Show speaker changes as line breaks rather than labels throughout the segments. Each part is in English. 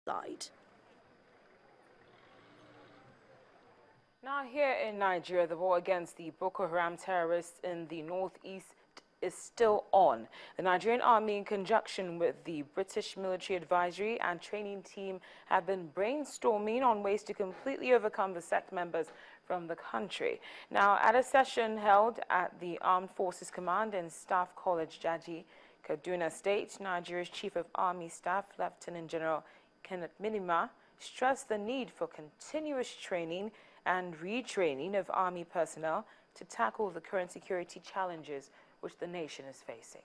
side.
Now here in Nigeria, the war against the Boko Haram terrorists in the northeast is still on. The Nigerian army, in conjunction with the British military advisory and training team, have been brainstorming on ways to completely overcome the sect members from the country. Now, at a session held at the Armed Forces Command and Staff College, Jaji, Kaduna State, Nigeria's Chief of Army Staff, Lieutenant General Kenneth Minima, stressed the need for continuous training and retraining of Army personnel to tackle the current security challenges which the nation is facing.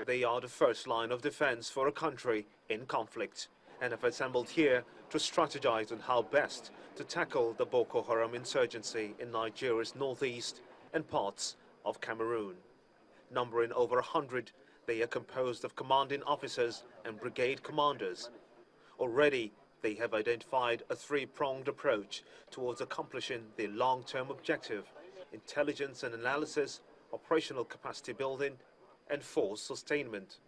They are the first line of defense for a country in conflict and have assembled here to strategize on how best to tackle the Boko Haram insurgency in Nigeria's northeast and parts of Cameroon. Numbering over 100, they are composed of commanding officers and brigade commanders. Already, they have identified a three-pronged approach towards accomplishing their long-term objective: intelligence and analysis, operational capacity building, and force sustainment.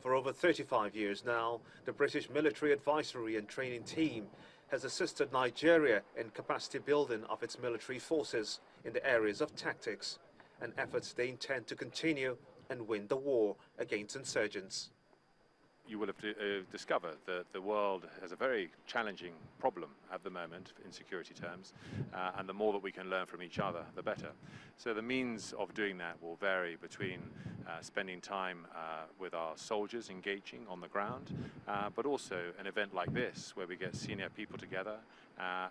For over 35 years now, the British military advisory and training team has assisted Nigeria in capacity building of its military forces in the areas of tactics, and efforts they intend to continue and win the war against insurgents.
You will have discovered that the world has a very challenging problem at the moment in security terms, and the more that we can learn from each other, the better. So the means of doing that will vary between spending time with our soldiers engaging on the ground, but also an event like this where we get senior people together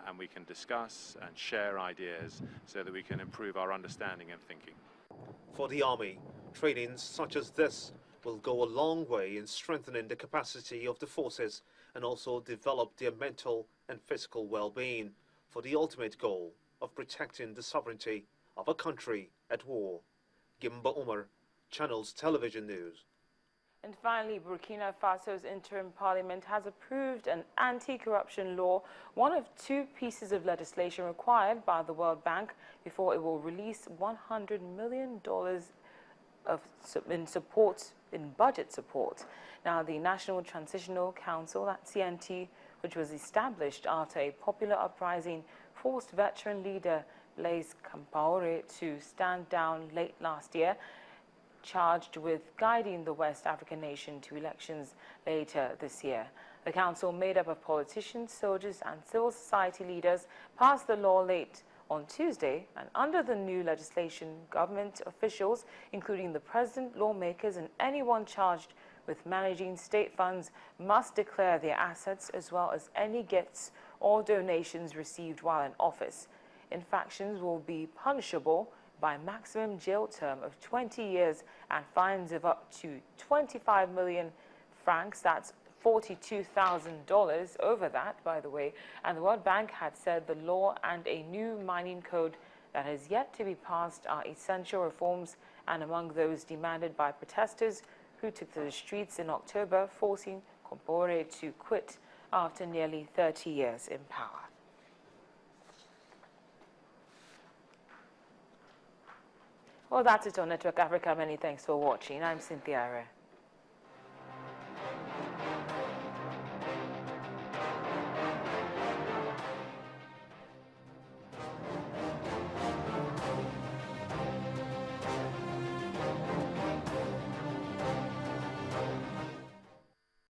and we can discuss and share ideas so that we can improve our understanding and thinking.
For the Army, trainings such as this will go a long way in strengthening the capacity of the forces and also develop their mental and physical well-being for the ultimate goal of protecting the sovereignty of a country at war. Gimba Umar, Channels Television News.
And finally, Burkina Faso's interim parliament has approved an anti-corruption law, one of two pieces of legislation required by the World Bank before it will release $100 million in budget support. Now, the National Transitional Council, that CNT, which was established after a popular uprising, forced veteran leader Blaise Compaoré to stand down late last year, charged with guiding the West African nation to elections later this year. The council, made up of politicians, soldiers and civil society leaders, passed the law late on Tuesday, and under the new legislation, government officials, including the president, lawmakers and anyone charged with managing state funds, must declare their assets as well as any gifts or donations received while in office. Infractions will be punishable by maximum jail term of 20 years and fines of up to 25 million francs. That's $42,000 over that, by the way. And the World Bank had said the law and a new mining code that has yet to be passed are essential reforms, and among those demanded by protesters who took to the streets in October, forcing Compaoré to quit after nearly 30 years in power. Well, that's it on Network Africa. Many thanks for watching. I'm Cynthia Are.